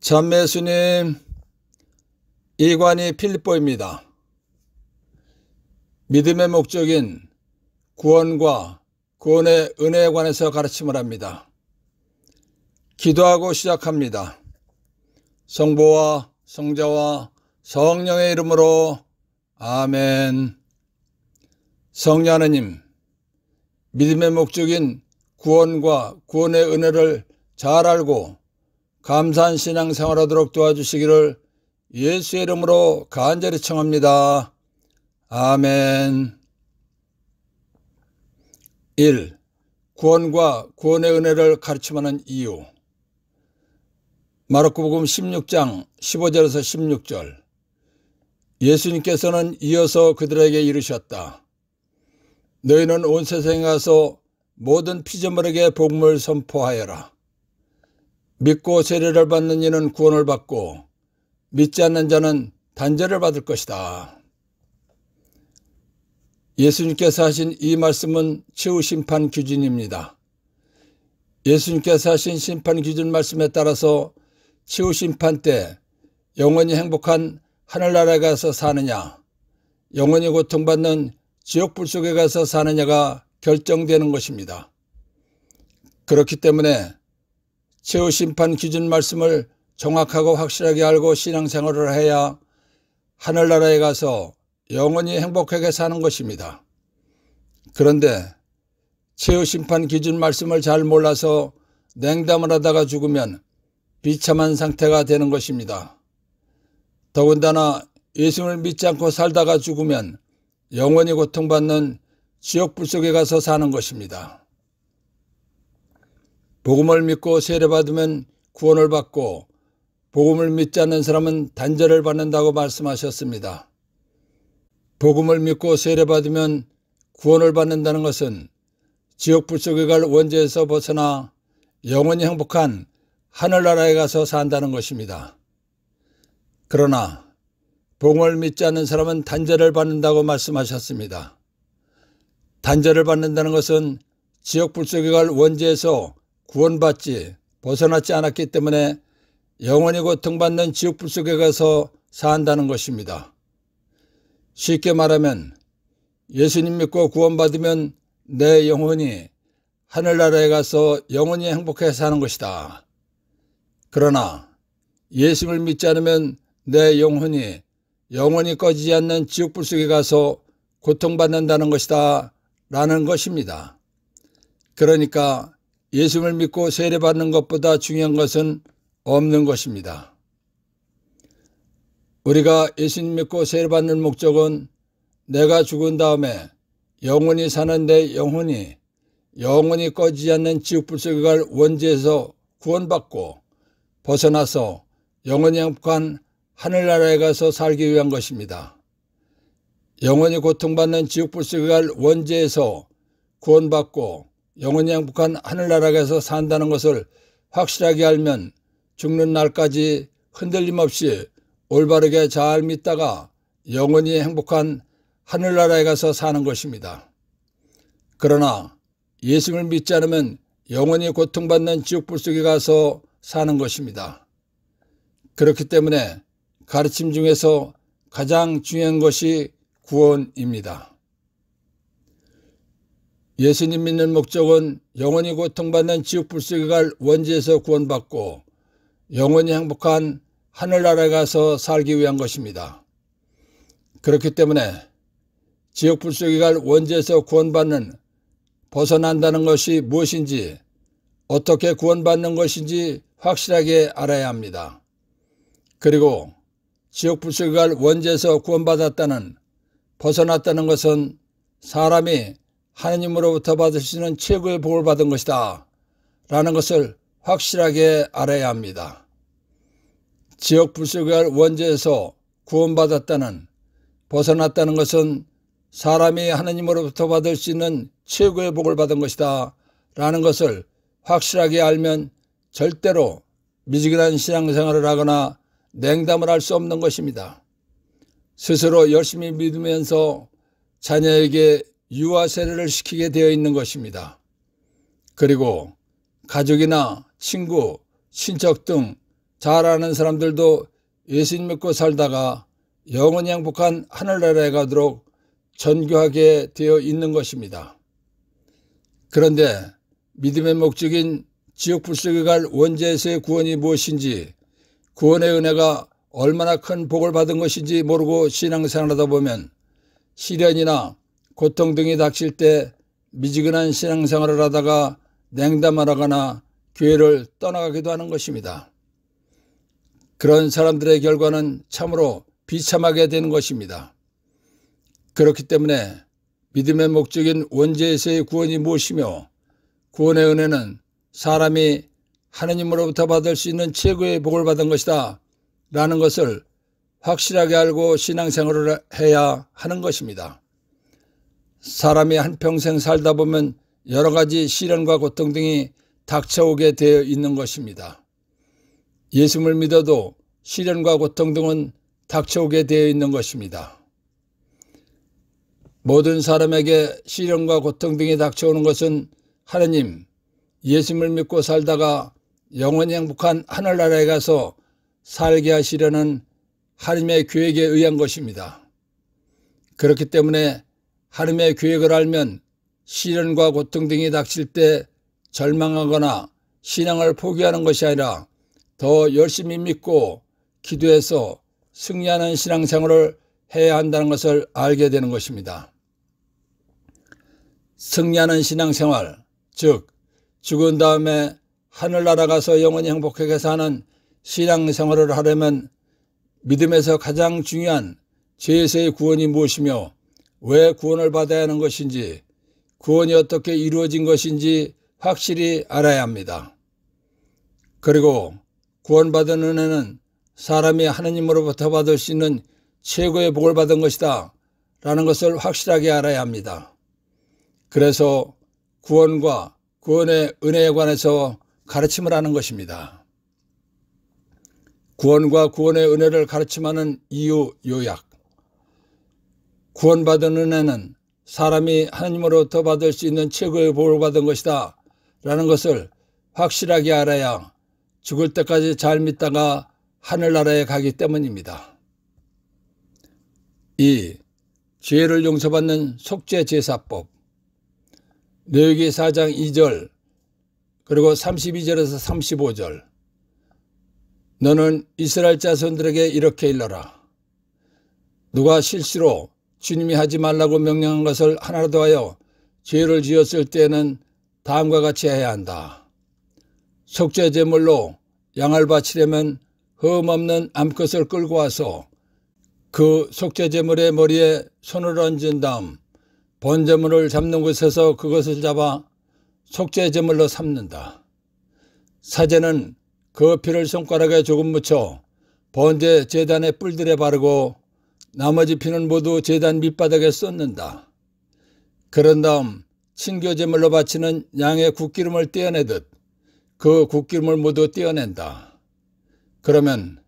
참매 예수님, 이관희 필립보입니다. 믿음의 목적인 구원과 구원의 은혜에 관해서 가르침을 합니다. 기도하고 시작합니다. 성부와 성자와 성령의 이름으로 아멘. 성령 하나님, 믿음의 목적인 구원과 구원의 은혜를 잘 알고 감사한 신앙생활하도록 도와주시기를 예수의 이름으로 간절히 청합니다. 아멘. 1. 구원과 구원의 은혜를 가르침하는 이유. 마르코복음 16장 15절에서 16절. 예수님께서는 이어서 그들에게 이르셨다. 너희는 온 세상에 가서 모든 피조물에게 복음을 선포하여라. 믿고 세례를 받는 이는 구원을 받고 믿지 않는 자는 단죄를 받을 것이다. 예수님께서 하신 이 말씀은 최후 심판 기준입니다. 예수님께서 하신 심판 기준 말씀에 따라서 최후 심판 때 영원히 행복한 하늘나라에 가서 사느냐, 영원히 고통받는 지옥불 속에 가서 사느냐가 결정되는 것입니다. 그렇기 때문에 최후 심판 기준 말씀을 정확하고 확실하게 알고 신앙생활을 해야 하늘나라에 가서 영원히 행복하게 사는 것입니다. 그런데 최후 심판 기준 말씀을 잘 몰라서 냉담을 하다가 죽으면 비참한 상태가 되는 것입니다. 더군다나 예수님을 믿지 않고 살다가 죽으면 영원히 고통받는 지옥불 속에 가서 사는 것입니다. 복음을 믿고 세례받으면 구원을 받고 복음을 믿지 않는 사람은 단죄를 받는다고 말씀하셨습니다. 복음을 믿고 세례받으면 구원을 받는다는 것은 지옥불 속에 갈 원죄에서 벗어나 영원히 행복한 하늘나라에 가서 산다는 것입니다. 그러나 복음을 믿지 않는 사람은 단죄를 받는다고 말씀하셨습니다. 단죄를 받는다는 것은 지옥불 속에 갈 원죄에서 구원받지 벗어나지 않았기 때문에 영원히 고통받는 지옥불 속에 가서 산다는 것입니다. 쉽게 말하면 예수님 믿고 구원받으면 내 영혼이 하늘나라에 가서 영원히 행복하게 사는 것이다. 그러나 예수님을 믿지 않으면 내 영혼이 영원히 꺼지지 않는 지옥불 속에 가서 고통받는다는 것이다 라는 것입니다. 그러니까 예수님을 믿고 세례받는 것보다 중요한 것은 없는 것입니다. 우리가 예수님 믿고 세례받는 목적은 내가 죽은 다음에 영원히 사는 내 영혼이 영원히 꺼지지 않는 지옥불 속에 갈 원죄에서 구원받고 벗어나서 영원히 행복한 하늘나라에 가서 살기 위한 것입니다. 영원히 고통받는 지옥불 속에 갈 원죄에서 구원받고 영원히 행복한 하늘나라에 가서 산다는 것을 확실하게 알면 죽는 날까지 흔들림 없이 올바르게 잘 믿다가 영원히 행복한 하늘나라에 가서 사는 것입니다. 그러나 예수님을 믿지 않으면 영원히 고통받는 지옥불 속에 가서 사는 것입니다. 그렇기 때문에 가르침 중에서 가장 중요한 것이 구원입니다. 예수님 믿는 목적은 영원히 고통받는 지옥불 속에 갈 원죄에서 구원받고 영원히 행복한 하늘나라에 가서 살기 위한 것입니다. 그렇기 때문에 지옥불 속에 갈 원죄에서 구원받는 벗어난다는 것이 무엇인지 어떻게 구원받는 것인지 확실하게 알아야 합니다. 그리고 지옥불 속에 갈 원죄에서 구원받았다는 벗어났다는 것은 사람이 하나님으로부터 받을 수 있는 최고의 복을 받은 것이다 라는 것을 확실하게 알아야 합니다. 지옥불 속에 갈 원죄에서 구원받았다는 벗어났다는 것은 사람이 하나님으로부터 받을 수 있는 최고의 복을 받은 것이다 라는 것을 확실하게 알면 절대로 미지근한 신앙생활을 하거나 냉담을 할 수 없는 것입니다. 스스로 열심히 믿으면서 자녀에게 유아 세례를 시키게 되어 있는 것입니다. 그리고 가족이나 친구, 친척 등 잘 아는 사람들도 예수님 믿고 살다가 영원히 행복한 하늘나라에 가도록 전교하게 되어 있는 것입니다. 그런데 믿음의 목적인 지옥 불속에 갈 원죄에서의 구원이 무엇인지, 구원의 은혜가 얼마나 큰 복을 받은 것인지 모르고 신앙생활하다 보면 시련이나 고통 등이 닥칠 때 미지근한 신앙생활을 하다가 냉담하거나 교회를 떠나가기도 하는 것입니다. 그런 사람들의 결과는 참으로 비참하게 되는 것입니다. 그렇기 때문에 믿음의 목적인 원죄에서의 구원이 무엇이며 구원의 은혜는 사람이 하느님으로부터 받을 수 있는 최고의 복을 받은 것이다 라는 것을 확실하게 알고 신앙생활을 해야 하는 것입니다. 사람이 한평생 살다 보면 여러 가지 시련과 고통 등이 닥쳐오게 되어 있는 것입니다. 예수를 믿어도 시련과 고통 등은 닥쳐오게 되어 있는 것입니다. 모든 사람에게 시련과 고통 등이 닥쳐오는 것은 하느님, 예수를 믿고 살다가 영원히 행복한 하늘나라에 가서 살게 하시려는 하느님의 계획에 의한 것입니다. 그렇기 때문에 하느님의 계획을 알면 시련과 고통 등이 닥칠 때 절망하거나 신앙을 포기하는 것이 아니라 더 열심히 믿고 기도해서 승리하는 신앙생활을 해야 한다는 것을 알게 되는 것입니다. 승리하는 신앙생활, 즉 죽은 다음에 하늘나라 가서 영원히 행복하게 사는 신앙생활을 하려면 믿음에서 가장 중요한 죄에서의 구원이 무엇이며 왜 구원을 받아야 하는 것인지, 구원이 어떻게 이루어진 것인지 확실히 알아야 합니다. 그리고 구원받은 은혜는 사람이 하느님으로부터 받을 수 있는 최고의 복을 받은 것이다 라는 것을 확실하게 알아야 합니다. 그래서 구원과 구원의 은혜에 관해서 가르침을 하는 것입니다. 구원과 구원의 은혜를 가르침하는 이유 요약. 구원받은 은혜는 사람이 하나님으로부터 받을 수 있는 최고의 복을 받은 것이다 라는 것을 확실하게 알아야 죽을 때까지 잘 믿다가 하늘나라에 가기 때문입니다. 2. 죄를 용서받는 속죄제사법. 레위기 4장 2절 그리고 32절에서 35절. 너는 이스라엘 자손들에게 이렇게 일러라. 누가 실수로 주님이 하지 말라고 명령한 것을 하나라도 하여 죄를 지었을 때에는 다음과 같이 해야 한다. 속죄제물로 양을 바치려면 흠 없는 암컷을 끌고 와서 그 속죄제물의 머리에 손을 얹은 다음 번제물을 잡는 곳에서 그것을 잡아 속죄제물로 삼는다. 사제는 그 피를 손가락에 조금 묻혀 번제 제단의 뿔들에 바르고 나머지 피는 모두 제단 밑바닥에 쏟는다. 그런 다음 친교제물로 바치는 양의 굿기름을 떼어내듯 그 굿기름을 모두 떼어낸다. 그러면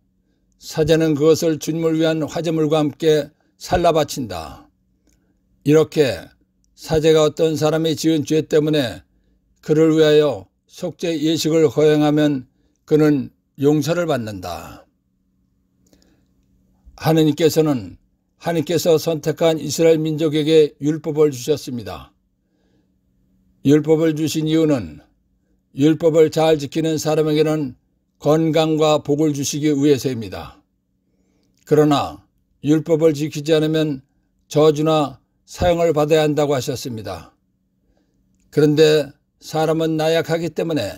사제는 그것을 주님을 위한 화제물과 함께 살라 바친다. 이렇게 사제가 어떤 사람이 지은 죄 때문에 그를 위하여 속죄 예식을 거행하면 그는 용서를 받는다. 하느님께서 선택한 이스라엘 민족에게 율법을 주셨습니다. 율법을 주신 이유는 율법을 잘 지키는 사람에게는 건강과 복을 주시기 위해서입니다. 그러나 율법을 지키지 않으면 저주나 사형을 받아야 한다고 하셨습니다. 그런데 사람은 나약하기 때문에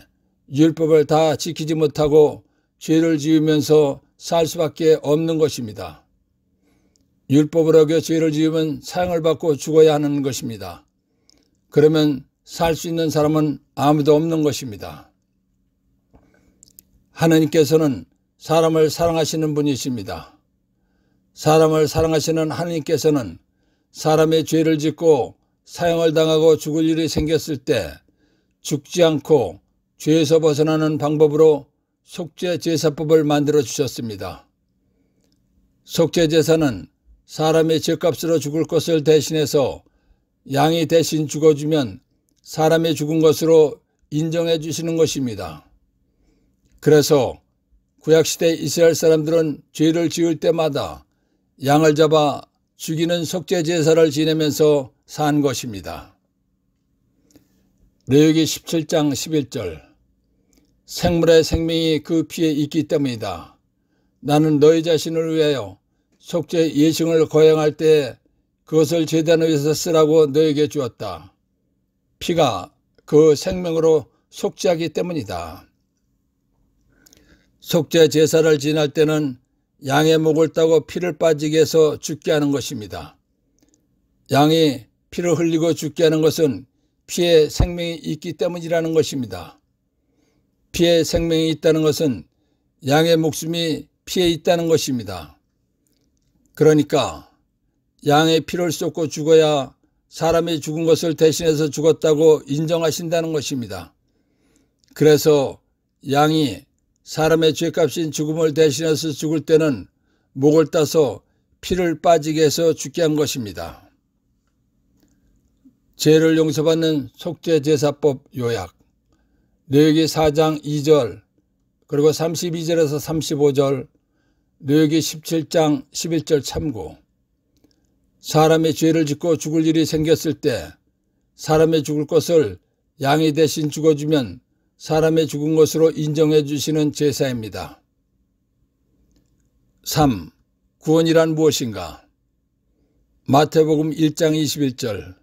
율법을 다 지키지 못하고 죄를 지으면서 살 수밖에 없는 것입니다. 율법을 어겨 죄를 지으면 사형을 받고 죽어야 하는 것입니다. 그러면 살 수 있는 사람은 아무도 없는 것입니다. 하느님께서는 사람을 사랑하시는 분이십니다. 사람을 사랑하시는 하느님께서는 사람의 죄를 짓고 사형을 당하고 죽을 일이 생겼을 때 죽지 않고 죄에서 벗어나는 방법으로 속죄제사법을 만들어 주셨습니다. 속죄제사는 사람의 죄값으로 죽을 것을 대신해서 양이 대신 죽어주면 사람이 죽은 것으로 인정해 주시는 것입니다. 그래서 구약시대 이스라엘 사람들은 죄를 지을 때마다 양을 잡아 죽이는 속죄 제사를 지내면서 산 것입니다. 레위기 17장 11절 생물의 생명이 그 피에 있기 때문이다. 나는 너희 자신을 위하여 속죄 예식을 거행할 때 그것을 제단 위에서 쓰라고 너에게 주었다. 피가 그 생명으로 속죄하기 때문이다. 속죄 제사를 지낼 때는 양의 목을 따고 피를 빠지게 해서 죽게 하는 것입니다. 양이 피를 흘리고 죽게 하는 것은 피에 생명이 있기 때문이라는 것입니다. 피에 생명이 있다는 것은 양의 목숨이 피에 있다는 것입니다. 그러니까 양의 피를 쏟고 죽어야 사람이 죽은 것을 대신해서 죽었다고 인정하신다는 것입니다. 그래서 양이 사람의 죄값인 죽음을 대신해서 죽을 때는 목을 따서 피를 빠지게 해서 죽게 한 것입니다. 죄를 용서받는 속죄제사법 요약 레위기 4장 2절 그리고 32절에서 35절 레위기 17장 11절 참고 사람이 죄를 짓고 죽을 일이 생겼을 때 사람이 죽을 것을 양이 대신 죽어주면 사람의 죽은 것으로 인정해 주시는 제사입니다. 3. 구원이란 무엇인가? 마태복음 1장 21절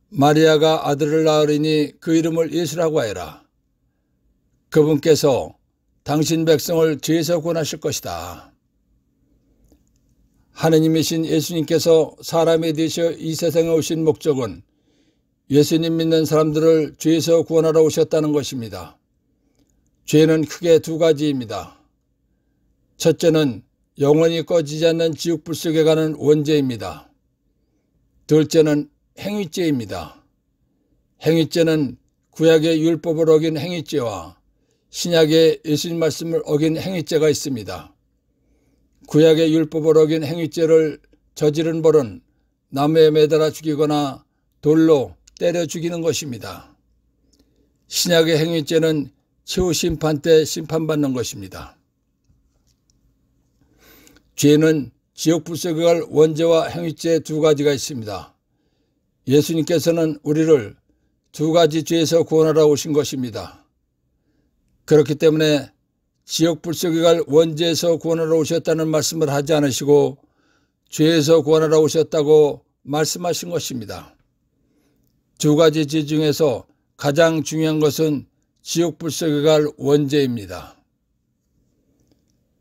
마리아가 아들을 낳으리니 그 이름을 예수라고 하여라. 그분께서 당신 백성을 죄에서 구원하실 것이다. 하느님이신 예수님께서 사람이 되셔 이 세상에 오신 목적은 예수님 믿는 사람들을 죄에서 구원하러 오셨다는 것입니다. 죄는 크게 두 가지입니다. 첫째는 영원히 꺼지지 않는 지옥불 속에 가는 원죄입니다. 둘째는 행위죄입니다. 행위죄는 구약의 율법을 어긴 행위죄와 신약의 예수님 말씀을 어긴 행위죄가 있습니다. 구약의 율법을 어긴 행위죄를 저지른 벌은 나무에 매달아 죽이거나 돌로 때려 죽이는 것입니다. 신약의 행위죄는 최후 심판 때 심판받는 것입니다. 죄는 지옥불 속에 갈 원죄와 행위죄 두 가지가 있습니다. 예수님께서는 우리를 두 가지 죄에서 구원하러 오신 것입니다. 그렇기 때문에 지옥불 속에 갈 원죄에서 구원하러 오셨다는 말씀을 하지 않으시고 죄에서 구원하러 오셨다고 말씀하신 것입니다. 두 가지 죄 중에서 가장 중요한 것은 지옥불 속에 갈 원죄입니다.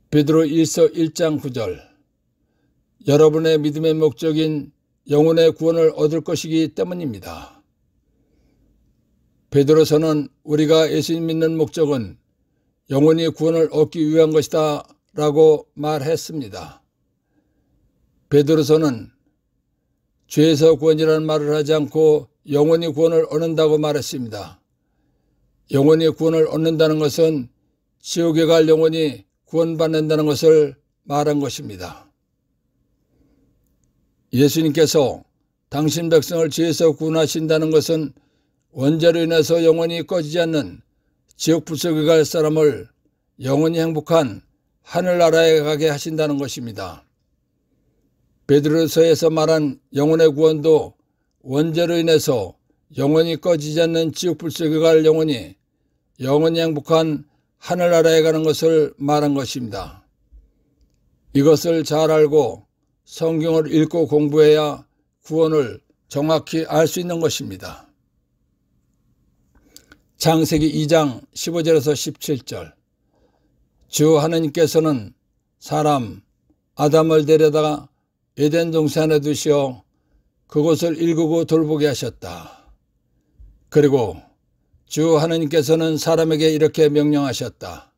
베드로 1서 1장 9절 여러분의 믿음의 목적인 영혼의 구원을 얻을 것이기 때문입니다. 베드로서는 우리가 예수님 믿는 목적은 영혼이 구원을 얻기 위한 것이다 라고 말했습니다. 베드로서는 죄에서 구원이라는 말을 하지 않고 영혼이 구원을 얻는다고 말했습니다. 영혼이 구원을 얻는다는 것은 지옥에 갈 영혼이 구원받는다는 것을 말한 것입니다. 예수님께서 당신 백성을 죄에서 구원하신다는 것은 원죄로 인해서 영원히 꺼지지 않는 지옥불 속에 갈 사람을 영원히 행복한 하늘나라에 가게 하신다는 것입니다. 베드로서에서 말한 영혼의 구원도 원죄로 인해서 영원히 꺼지지 않는 지옥불 속에 갈 영혼이 영원히 행복한 하늘나라에 가는 것을 말한 것입니다. 이것을 잘 알고 성경을 읽고 공부해야 구원을 정확히 알 수 있는 것입니다. 창세기 2장 15절에서 17절 주 하느님께서는 사람 아담을 데려다가 에덴 동산에 두시어 그곳을 일구고 돌보게 하셨다. 그리고 주 하느님께서는 사람에게 이렇게 명령하셨다.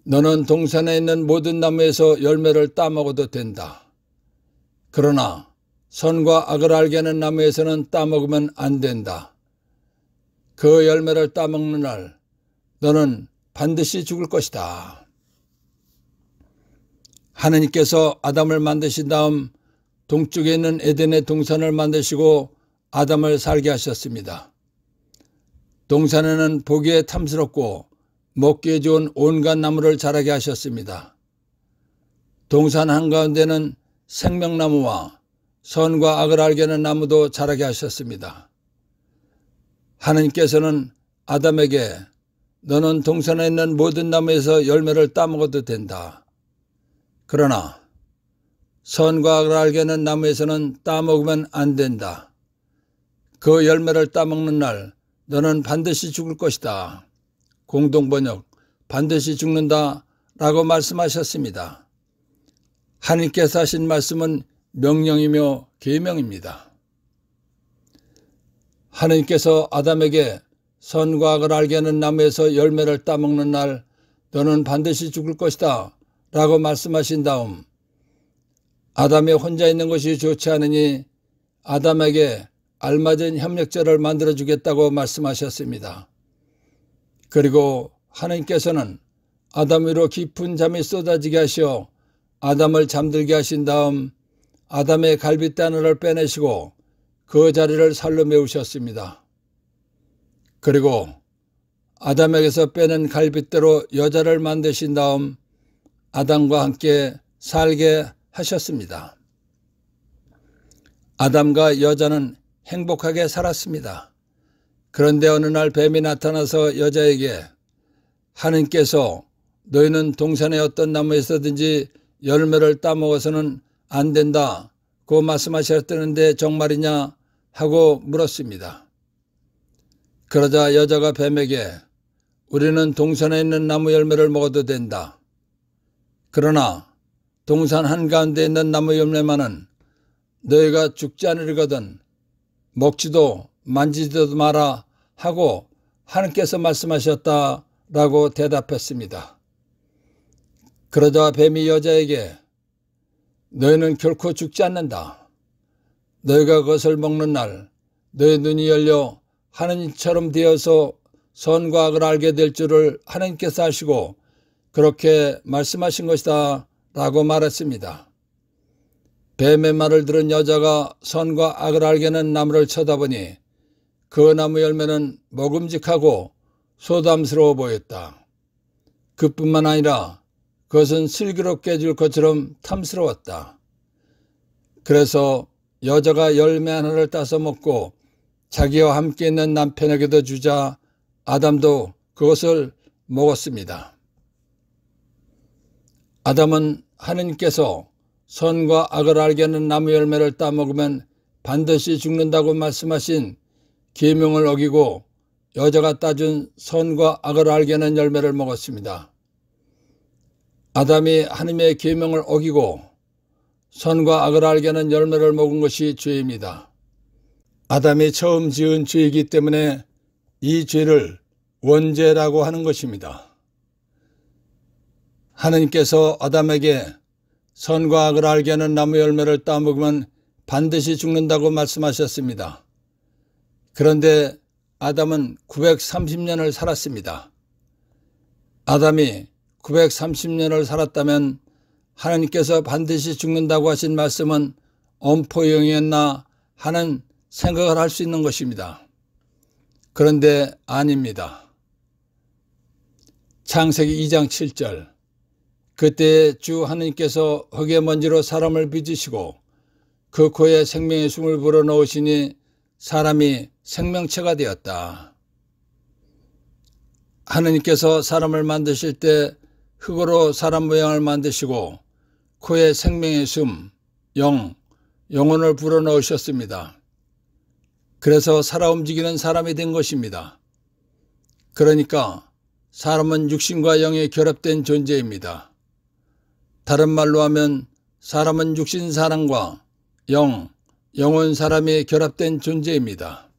너는 동산에 있는 모든 나무에서 열매를 따먹어도 된다. 그러나 선과 악을 알게 하는 나무에서는 따먹으면 안 된다. 그 열매를 따먹는 날 너는 반드시 죽을 것이다. 하느님께서 아담을 만드신 다음 동쪽에 있는 에덴의 동산을 만드시고 아담을 살게 하셨습니다. 동산에는 보기에 탐스럽고 먹기에 좋은 온갖 나무를 자라게 하셨습니다. 동산 한가운데는 생명나무와 선과 악을 알게 하는 나무도 자라게 하셨습니다. 하느님께서는 아담에게 너는 동산에 있는 모든 나무에서 열매를 따먹어도 된다. 그러나 선과 악을 알게 하는 나무에서는 따먹으면 안 된다. 그 열매를 따먹는 날 너는 반드시 죽을 것이다. 공동번역 반드시 죽는다 라고 말씀하셨습니다. 하나님께서 하신 말씀은 명령이며 계명입니다. 하나님께서 아담에게 선과 악을 알게 하는 나무에서 열매를 따먹는 날 너는 반드시 죽을 것이다 라고 말씀하신 다음 아담이 혼자 있는 것이 좋지 않으니 아담에게 알맞은 협력자를 만들어주겠다고 말씀하셨습니다. 그리고 하나님께서는 아담 위로 깊은 잠이 쏟아지게 하시어 아담을 잠들게 하신 다음 아담의 갈빗대 하나를 빼내시고 그 자리를 살로 메우셨습니다. 그리고 아담에게서 빼낸 갈빗대로 여자를 만드신 다음 아담과 함께 살게 하셨습니다. 아담과 여자는 행복하게 살았습니다. 그런데 어느 날 뱀이 나타나서 여자에게 하느님께서 너희는 동산의 어떤 나무에서든지 열매를 따먹어서는 안 된다고 말씀하셨다는데 정말이냐 하고 물었습니다. 그러자 여자가 뱀에게 우리는 동산에 있는 나무 열매를 먹어도 된다. 그러나 동산 한가운데 있는 나무 열매만은 너희가 죽지 않으리거든 먹지도 만지지도 마라 하고 하나님께서 말씀하셨다라고 대답했습니다. 그러자 뱀이 여자에게 너희는 결코 죽지 않는다. 너희가 그것을 먹는 날 너희 눈이 열려 하느님처럼 되어서 선과 악을 알게 될 줄을 하나님께서 아시고 그렇게 말씀하신 것이다 라고 말했습니다. 뱀의 말을 들은 여자가 선과 악을 알게 하는 나무를 쳐다보니 그 나무 열매는 먹음직하고 소담스러워 보였다. 그뿐만 아니라 그것은 슬기롭게 해줄 것처럼 탐스러웠다. 그래서 여자가 열매 하나를 따서 먹고 자기와 함께 있는 남편에게도 주자 아담도 그것을 먹었습니다. 아담은 하느님께서 선과 악을 알게 하는 나무 열매를 따먹으면 반드시 죽는다고 말씀하신 계명을 어기고 여자가 따준 선과 악을 알게 하는 열매를 먹었습니다. 아담이 하느님의 계명을 어기고 선과 악을 알게 하는 열매를 먹은 것이 죄입니다. 아담이 처음 지은 죄이기 때문에 이 죄를 원죄라고 하는 것입니다. 하느님께서 아담에게 선과 악을 알게 하는 나무 열매를 따먹으면 반드시 죽는다고 말씀하셨습니다. 그런데 아담은 930년을 살았습니다. 아담이 930년을 살았다면 하나님께서 반드시 죽는다고 하신 말씀은 엄포영이었나 하는 생각을 할 수 있는 것입니다. 그런데 아닙니다. 창세기 2장 7절 그때 주 하느님께서 흙의 먼지로 사람을 빚으시고 그 코에 생명의 숨을 불어넣으시니 사람이 생명체가 되었다. 하느님께서 사람을 만드실 때 흙으로 사람 모양을 만드시고 코에 생명의 숨, 영혼을 불어넣으셨습니다. 그래서 살아 움직이는 사람이 된 것입니다. 그러니까 사람은 육신과 영이 결합된 존재입니다. 다른 말로 하면 사람은 육신 사람과 영혼 사람이 결합된 존재입니다.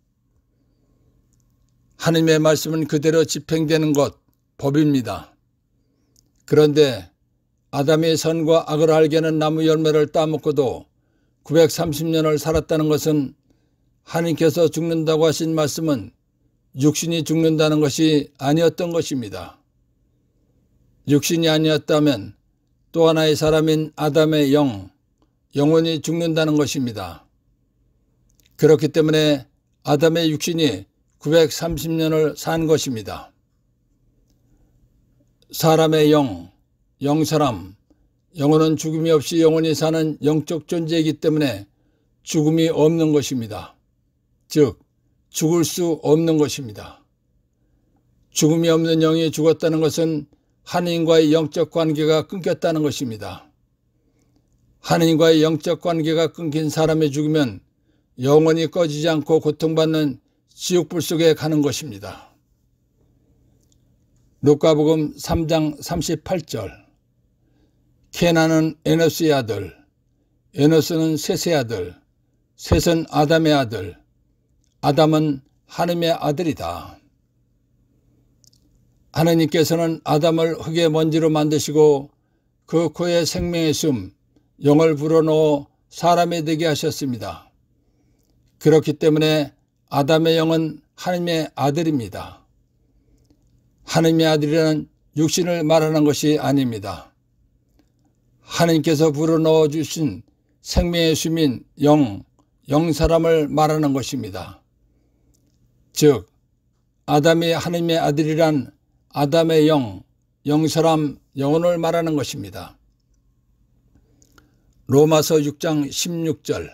하느님의 말씀은 그대로 집행되는 것, 법입니다. 그런데 아담이 선과 악을 알게 하는 나무 열매를 따먹고도 930년을 살았다는 것은 하느님께서 죽는다고 하신 말씀은 육신이 죽는다는 것이 아니었던 것입니다. 육신이 아니었다면 또 하나의 사람인 아담의 영혼이 죽는다는 것입니다. 그렇기 때문에 아담의 육신이 930년을 산 것입니다. 사람의 영사람, 영혼은 죽음이 없이 영원히 사는 영적 존재이기 때문에 죽음이 없는 것입니다. 즉, 죽을 수 없는 것입니다. 죽음이 없는 영이 죽었다는 것은 하느님과의 영적 관계가 끊겼다는 것입니다. 하느님과의 영적 관계가 끊긴 사람의 죽으면 영원히 꺼지지 않고 고통받는 지옥불 속에 가는 것입니다. 루카복음 3장 38절. 케나는 에노스의 아들, 에노스는 셋의 아들, 셋은 아담의 아들, 아담은 하느님의 아들이다. 하느님께서는 아담을 흙의 먼지로 만드시고 그 코에 생명의 숨, 영을 불어넣어 사람이 되게 하셨습니다. 그렇기 때문에 아담의 영은 하느님의 아들입니다. 하느님의 아들이라는 육신을 말하는 것이 아닙니다. 하느님께서 불어넣어 주신 생명의 숨인 영사람을 말하는 것입니다. 즉, 아담이 하느님의 아들이란 아담의 영사람, 영혼을 말하는 것입니다. 로마서 6장 16절.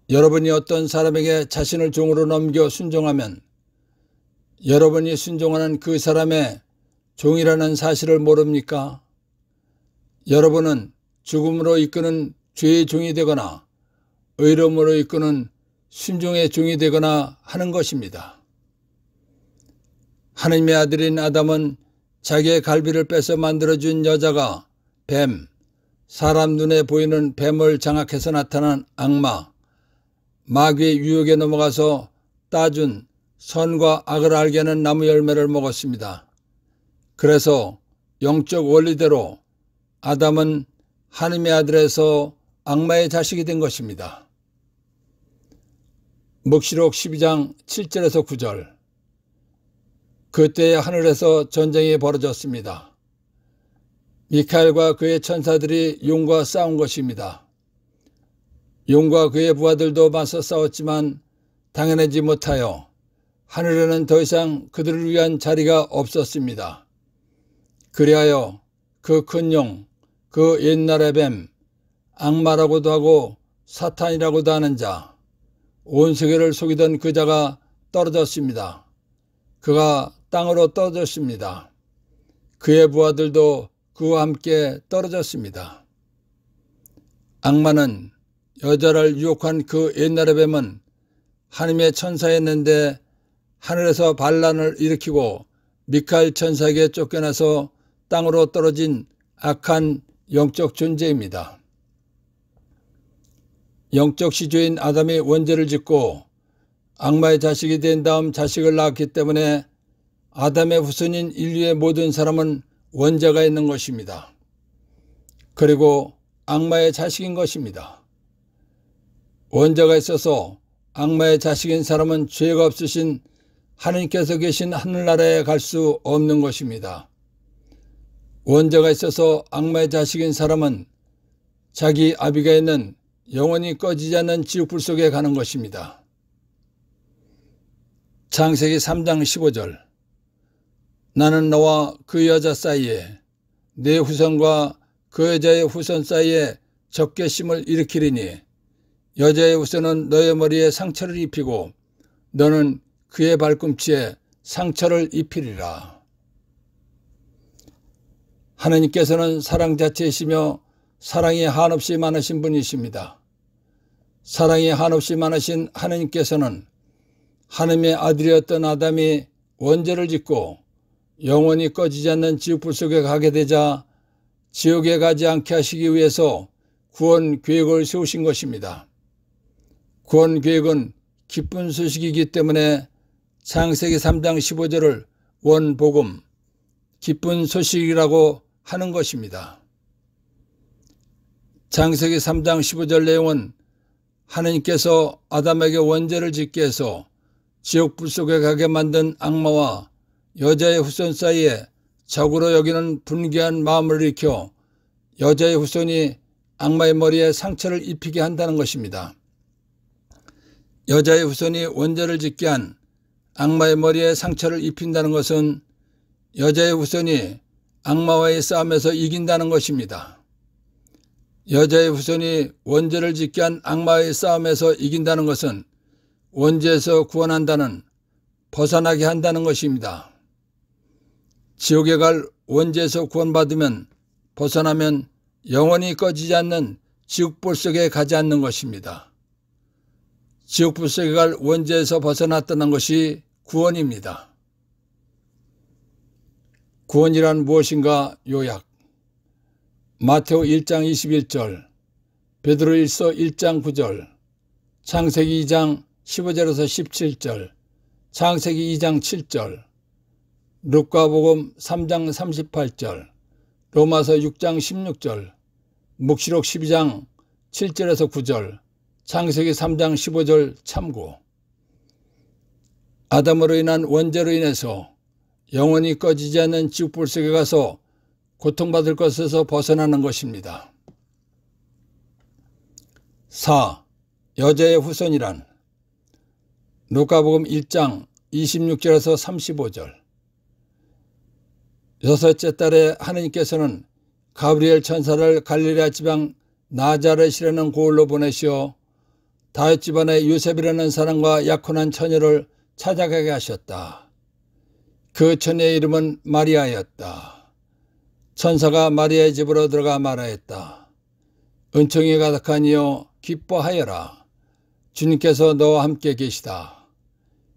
여러분이 어떤 사람에게 자신을 종으로 넘겨 순종하면 여러분이 순종하는 그 사람의 종이라는 사실을 모릅니까? 여러분은 죽음으로 이끄는 죄의 종이 되거나 의로움으로 이끄는 순종의 종이 되거나 하는 것입니다. 하느님의 아들인 아담은 자기의 갈비를 빼서 만들어준 여자가 뱀, 사람 눈에 보이는 뱀을 장악해서 나타난 악마, 마귀의 유혹에 넘어가서 따준 선과 악을 알게 하는 나무 열매를 먹었습니다. 그래서 영적 원리대로 아담은 하느님의 아들에서 악마의 자식이 된 것입니다.黙示록 12장 7절에서 9절. 그때 하늘에서 전쟁이 벌어졌습니다. 미카엘과 그의 천사들이 용과 싸운 것입니다. 용과 그의 부하들도 맞서 싸웠지만 당해내지 못하여 하늘에는 더 이상 그들을 위한 자리가 없었습니다. 그리하여 그 큰 용, 그 옛날의 뱀, 악마라고도 하고 사탄이라고도 하는 자, 온 세계를 속이던 그 자가 떨어졌습니다. 그가 땅으로 떨어졌습니다. 그의 부하들도 그와 함께 떨어졌습니다. 악마는 여자를 유혹한 그 옛날의 뱀은 하느님의 천사였는데 하늘에서 반란을 일으키고 미카엘 천사에게 쫓겨나서 땅으로 떨어진 악한 영적 존재입니다. 영적 시조인 아담이 원죄를 짓고 악마의 자식이 된 다음 자식을 낳았기 때문에 아담의 후손인 인류의 모든 사람은 원죄가 있는 것입니다. 그리고 악마의 자식인 것입니다. 원죄가 있어서 악마의 자식인 사람은 죄가 없으신 하느님께서 계신 하늘나라에 갈 수 없는 것입니다. 원죄가 있어서 악마의 자식인 사람은 자기 아비가 있는 영원히 꺼지지 않는 지옥불 속에 가는 것입니다. 창세기 3장 15절. 나는 너와 그 여자 사이에 내 후손과 그 여자의 후손 사이에 적개심을 일으키리니 여자의 후손은 너의 머리에 상처를 입히고 너는 그의 발꿈치에 상처를 입히리라. 하느님께서는 사랑 자체이시며 사랑이 한없이 많으신 분이십니다. 사랑이 한없이 많으신 하느님께서는 하느님의 아들이었던 아담이 원죄를 짓고 영원히 꺼지지 않는 지옥불 속에 가게 되자 지옥에 가지 않게 하시기 위해서 구원 계획을 세우신 것입니다. 구원 계획은 기쁜 소식이기 때문에 창세기 3장 15절을 원복음, 기쁜 소식이라고 하는 것입니다. 창세기 3장 15절 내용은 하느님께서 아담에게 원죄를 짓게 해서 지옥불 속에 가게 만든 악마와 여자의 후손 사이에 적으로 여기는 분개한 마음을 일으켜 여자의 후손이 악마의 머리에 상처를 입히게 한다는 것입니다. 여자의 후손이 원죄를 짓게 한 악마의 머리에 상처를 입힌다는 것은 여자의 후손이 악마와의 싸움에서 이긴다는 것입니다. 여자의 후손이 원죄를 짓게 한 악마의 싸움에서 이긴다는 것은 원죄에서 구원한다는, 벗어나게 한다는 것입니다. 지옥에 갈 원죄에서 구원받으면, 벗어나면 영원히 꺼지지 않는 지옥불 속에 가지 않는 것입니다. 지옥불 속에 갈 원죄에서 벗어났다는 것이 구원입니다. 구원이란 무엇인가 요약. 마태오 1장 21절, 베드로일서 1장 9절, 창세기 2장 15절에서 17절, 창세기 2장 7절, 루카복음 3장 38절, 로마서 6장 16절, 묵시록 12장 7절에서 9절, 창세기 3장 15절 참고. 아담으로 인한 원죄로 인해서 영원히 꺼지지 않는 지옥불 속에 가서 고통받을 것에서 벗어나는 것입니다. 4. 여자의 후손이란. 루카복음 1장 26절에서 35절. 여섯째 달에 하느님께서는 가브리엘 천사를 갈릴레아 지방 나자렛이라는 고을로 보내시어 다윗 집안의 요셉이라는 사람과 약혼한 처녀를 찾아가게 하셨다. 그 처녀의 이름은 마리아였다. 천사가 마리아의 집으로 들어가 말하였다. 은총이 가득하니여 기뻐하여라. 주님께서 너와 함께 계시다.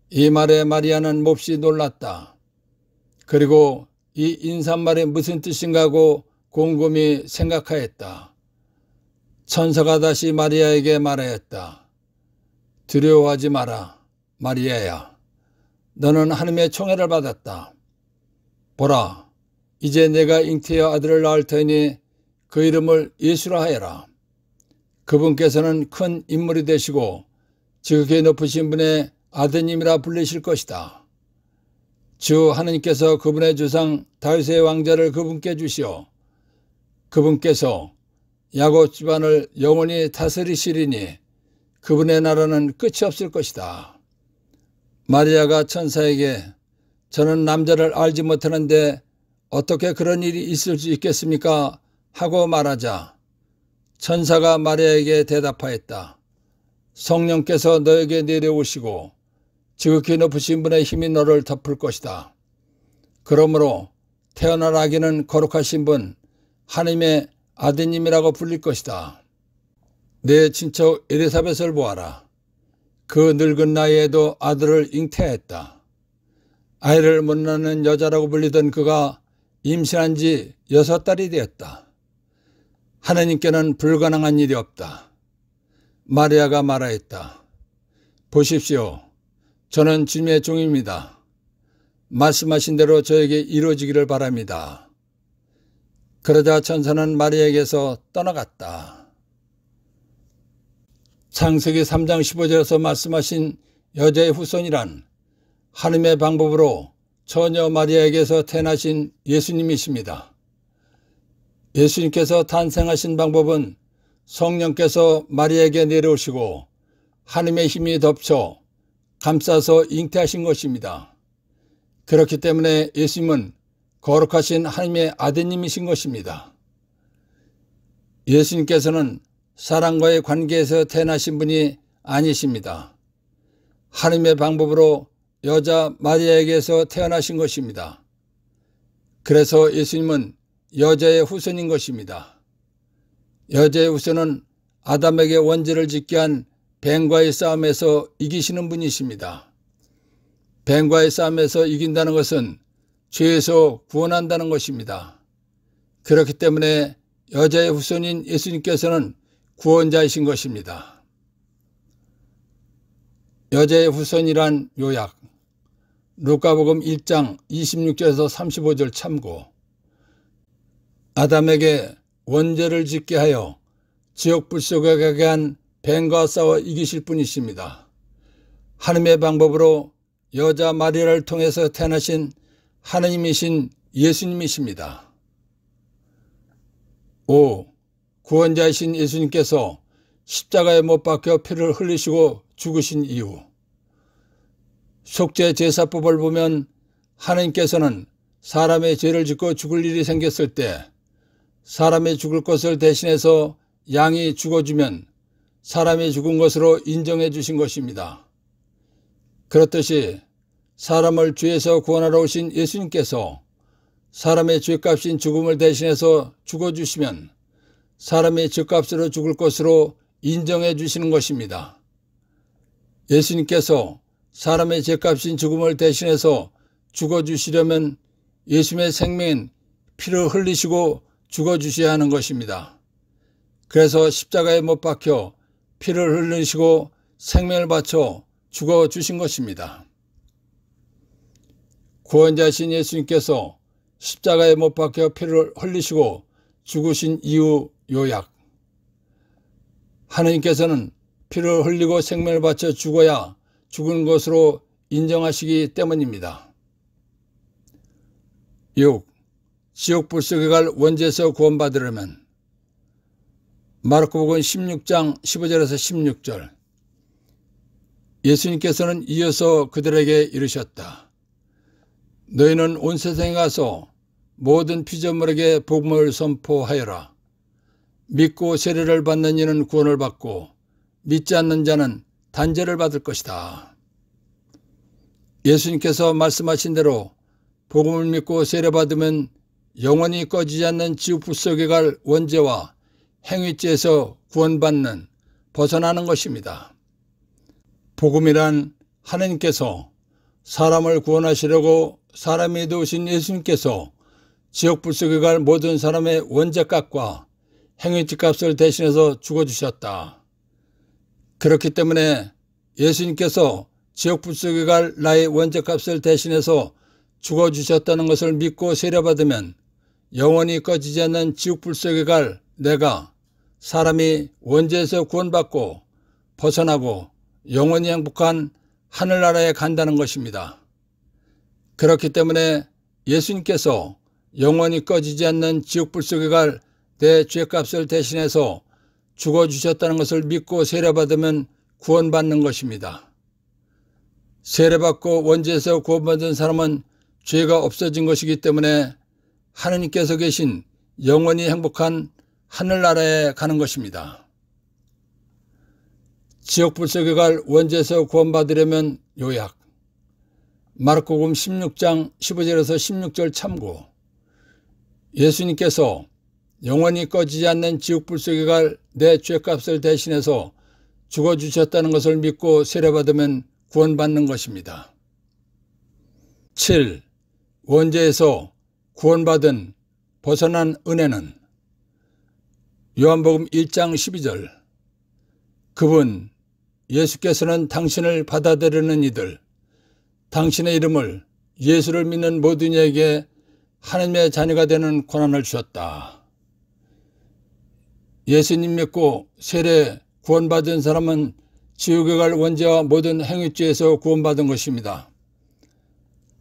이 말에 마리아는 몹시 놀랐다. 그리고 이 인사말이 무슨 뜻인가 하고 곰곰이 생각하였다. 천사가 다시 마리아에게 말하였다. 두려워하지 마라, 마리아야. 너는 하나님의 총애를 받았다. 보라, 이제 내가 잉태여 아들을 낳을 터이니 그 이름을 예수라 하여라. 그분께서는 큰 인물이 되시고 지극히 높으신 분의 아드님이라 불리실 것이다. 주 하느님께서 그분의 조상 다윗의 왕자를 그분께 주시어 그분께서 야곱 집안을 영원히 다스리시리니 그분의 나라는 끝이 없을 것이다. 마리아가 천사에게 저는 남자를 알지 못하는데 어떻게 그런 일이 있을 수 있겠습니까? 하고 말하자 천사가 마리아에게 대답하였다. 성령께서 너에게 내려오시고 지극히 높으신 분의 힘이 너를 덮을 것이다. 그러므로 태어날 아기는 거룩하신 분, 하나님의 아드님이라고 불릴 것이다. 내 친척 엘리사벳을 보아라. 그 늙은 나이에도 아들을 잉태했다. 아이를 못 낳는 여자라고 불리던 그가 임신한 지 6달이 되었다. 하나님께는 불가능한 일이 없다. 마리아가 말하였다. 보십시오. 저는 주님의 종입니다. 말씀하신 대로 저에게 이루어지기를 바랍니다. 그러자 천사는 마리아에게서 떠나갔다. 창세기 3장 15절에서 말씀하신 여자의 후손이란 하나님의 방법으로 처녀 마리아에게서 태어나신 예수님이십니다. 예수님께서 탄생하신 방법은 성령께서 마리아에게 내려오시고 하나님의 힘이 덮쳐 감싸서 잉태하신 것입니다. 그렇기 때문에 예수님은 거룩하신 하나님의 아드님이신 것입니다. 예수님께서는 사람과의 관계에서 태어나신 분이 아니십니다. 하나님의 방법으로 여자 마리아에게서 태어나신 것입니다. 그래서 예수님은 여자의 후손인 것입니다. 여자의 후손은 아담에게 원죄를 짓게 한 뱀과의 싸움에서 이기시는 분이십니다. 뱀과의 싸움에서 이긴다는 것은 죄에서 구원한다는 것입니다. 그렇기 때문에 여자의 후손인 예수님께서는 구원자이신 것입니다. 여자의 후손이란 요약. 루카복음 1장 26절에서 35절 참고. 아담에게 원죄를 짓게 하여 지옥불 속에 가게 한 뱀과 싸워 이기실 분이십니다. 하나님의 방법으로 여자 마리아를 통해서 태어나신 하나님이신 예수님이십니다. 5. 구원자이신 예수님께서 십자가에 못 박혀 피를 흘리시고 죽으신 이유. 속죄 제사법을 보면 하나님께서는 사람의 죄를 짓고 죽을 일이 생겼을 때 사람이 죽을 것을 대신해서 양이 죽어주면 사람이 죽은 것으로 인정해 주신 것입니다. 그렇듯이 사람을 죄에서 구원하러 오신 예수님께서 사람의 죄값인 죽음을 대신해서 죽어주시면 사람의 죄값으로 죽을 것으로 인정해 주시는 것입니다. 예수님께서 사람의 죄값인 죽음을 대신해서 죽어주시려면 예수님의 생명인 피를 흘리시고 죽어주셔야 하는 것입니다. 그래서 십자가에 못 박혀 피를 흘리시고 생명을 바쳐 죽어주신 것입니다. 구원자신 예수님께서 십자가에 못 박혀 피를 흘리시고 죽으신 이유 요약. 하느님께서는 피를 흘리고 생명을 바쳐 죽어야 죽은 것으로 인정하시기 때문입니다. 6. 지옥 불속에 갈 원죄에서 구원받으려면 마르코복음 16장 15절에서 16절. 예수님께서는 이어서 그들에게 이르셨다. 너희는 온 세상에 가서 모든 피조물에게 복음을 선포하여라. 믿고 세례를 받는 이는 구원을 받고 믿지 않는 자는 단죄를 받을 것이다. 예수님께서 말씀하신 대로 복음을 믿고 세례받으면 영원히 꺼지지 않는 지옥 불속에 갈 원죄와 행위죄에서 구원받는, 벗어나는 것입니다. 복음이란 하느님께서 사람을 구원하시려고 사람이 되오신 예수님께서 지옥 불속에 갈 모든 사람의 원죄값과 행위죄값을 대신해서 죽어주셨다. 그렇기 때문에 예수님께서 지옥 불속에 갈 나의 원죄값을 대신해서 죽어주셨다는 것을 믿고 세례받으면 영원히 꺼지지 않는 지옥 불속에 갈 내가 사람이 원죄에서 구원받고 벗어나고 영원히 행복한 하늘나라에 간다는 것입니다. 그렇기 때문에 예수님께서 영원히 꺼지지 않는 지옥 불속에 갈 내 죄값을 대신해서 죽어주셨다는 것을 믿고 세례받으면 구원받는 것입니다. 세례받고 원죄에서 구원받은 사람은 죄가 없어진 것이기 때문에 하느님께서 계신 영원히 행복한 하늘나라에 가는 것입니다. 지옥 불속에 갈 원죄에서 구원받으려면 요약. 마르코복음 16장 15절에서 16절 참고. 예수님께서 영원히 꺼지지 않는 지옥 불속에 갈 내 죄값을 대신해서 죽어주셨다는 것을 믿고 세례받으면 구원받는 것입니다. 7. 원죄에서 구원받은 벗어난 은혜는 요한복음 1장 12절. 그분 예수께서는 당신을 받아들이는 이들, 당신의 이름을 예수를 믿는 모든 이에게 하나님의 자녀가 되는 권한을 주셨다. 예수님 믿고 세례 구원받은 사람은 지옥에 갈 원죄와 모든 행위죄에서 구원받은 것입니다.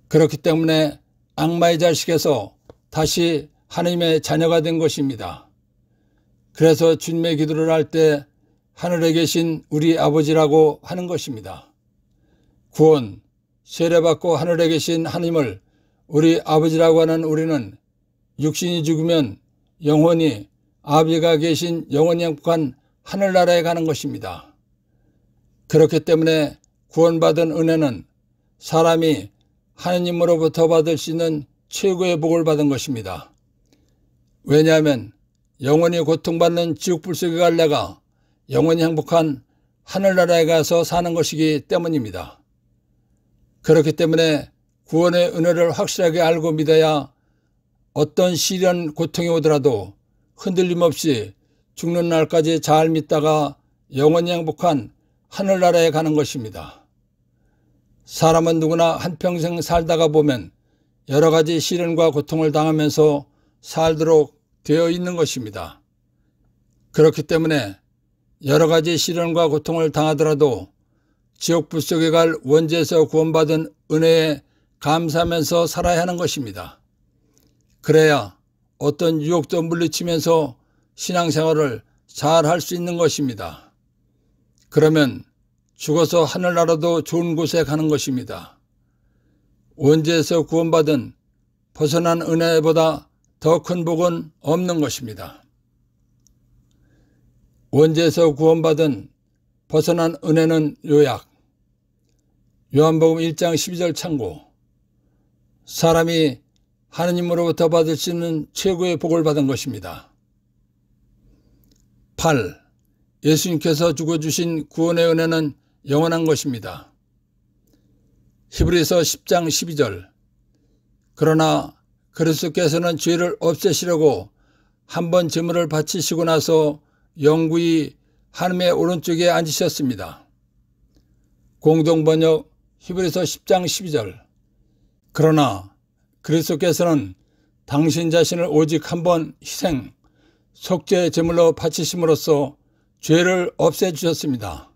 그렇기 때문에 악마의 자식에서 다시 하나님의 자녀가 된 것입니다. 그래서 주님의 기도를 할 때 하늘에 계신 우리 아버지라고 하는 것입니다. 구원, 세례받고 하늘에 계신 하나님을 우리 아버지라고 하는 우리는 육신이 죽으면 영원히 아버지가 계신 영원히 행복한 하늘나라에 가는 것입니다. 그렇기 때문에 구원받은 은혜는 사람이 하느님으로부터 받을 수 있는 최고의 복을 받은 것입니다. 왜냐하면 영원히 고통받는 지옥 불속에 갈 내가 영원히 행복한 하늘나라에 가서 사는 것이기 때문입니다. 그렇기 때문에 구원의 은혜를 확실하게 알고 믿어야 어떤 시련 고통이 오더라도 흔들림 없이 죽는 날까지 잘 믿다가 영원히 행복한 하늘나라에 가는 것입니다. 사람은 누구나 한평생 살다가 보면 여러 가지 시련과 고통을 당하면서 살도록 되어 있는 것입니다. 그렇기 때문에 여러 가지 시련과 고통을 당하더라도 지옥 불속에 갈 원죄에서 구원받은 은혜에 감사하면서 살아야 하는 것입니다. 그래야 어떤 유혹도 물리치면서 신앙생활을 잘 할 수 있는 것입니다. 그러면 죽어서 하늘나라도 좋은 곳에 가는 것입니다. 원죄에서 구원받은 벗어난 은혜보다 더 큰 복은 없는 것입니다. 원죄에서 구원받은 벗어난 은혜는 요약. 요한복음 1장 12절 참고. 사람이 하느님으로부터 받을 수 있는 최고의 복을 받은 것입니다. 8. 예수님께서 주어주신 구원의 은혜는 영원한 것입니다. 히브리서 10장 12절. 그러나 그리스도께서는 죄를 없애시려고 한 번 제물을 바치시고 나서 영구히 하나님의 오른쪽에 앉으셨습니다. 공동번역 히브리서 10장 12절. 그러나 그리스도께서는 당신 자신을 오직 한 번 희생, 속죄 제물로 바치심으로써 죄를 없애주셨습니다.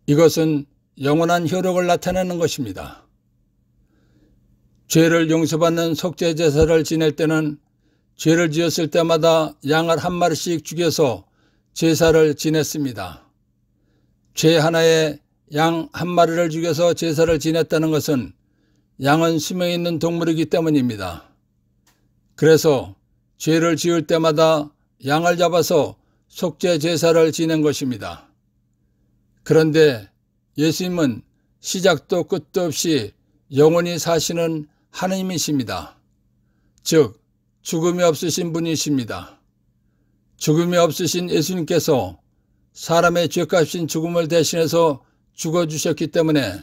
이것은 영원한 효력을 나타내는 것입니다. 죄를 용서받는 속죄 제사를 지낼 때는 죄를 지었을 때마다 양을 한 마리씩 죽여서 제사를 지냈습니다. 죄 하나에 양 한 마리를 죽여서 제사를 지냈다는 것은 양은 수명이 있는 동물이기 때문입니다. 그래서 죄를 지을 때마다 양을 잡아서 속죄 제사를 지낸 것입니다. 그런데 예수님은 시작도 끝도 없이 영원히 사시는 하느님이십니다. 즉 죽음이 없으신 분이십니다. 죽음이 없으신 예수님께서 사람의 죄값인 죽음을 대신해서 죽어주셨기 때문에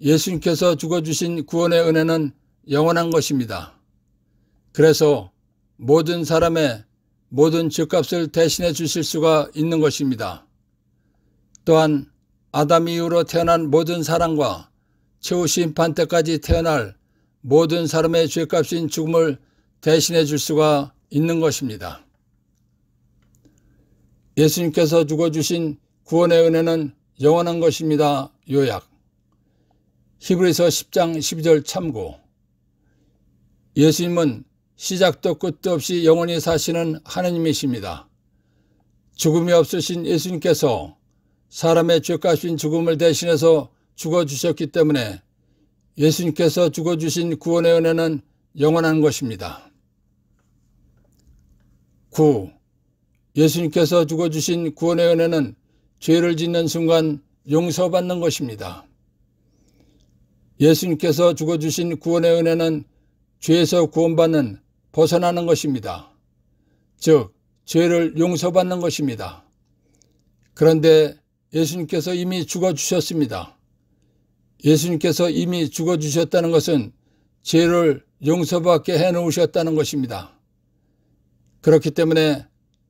예수님께서 죽어주신 구원의 은혜는 영원한 것입니다. 그래서 모든 사람의 모든 죄값을 대신해 주실 수가 있는 것입니다. 또한 아담 이후로 태어난 모든 사람과 최후 심판 때까지 태어날 모든 사람의 죄값인 죽음을 대신해 줄 수가 있는 것입니다. 예수님께서 죽어주신 구원의 은혜는 영원한 것입니다. 요약. 히브리서 10장 12절 참고. 예수님은 시작도 끝도 없이 영원히 사시는 하느님이십니다. 죽음이 없으신 예수님께서 사람의 죄값인 죽음을 대신해서 죽어주셨기 때문에 예수님께서 죽어주신 구원의 은혜는 영원한 것입니다. 9. 예수님께서 죽어주신 구원의 은혜는 죄를 짓는 순간 용서받는 것입니다. 예수님께서 죽어주신 구원의 은혜는 죄에서 구원받는 벗어나는 것입니다. 즉 죄를 용서받는 것입니다. 그런데 예수님께서 이미 죽어주셨습니다. 예수님께서 이미 죽어주셨다는 것은 죄를 용서받게 해놓으셨다는 것입니다. 그렇기 때문에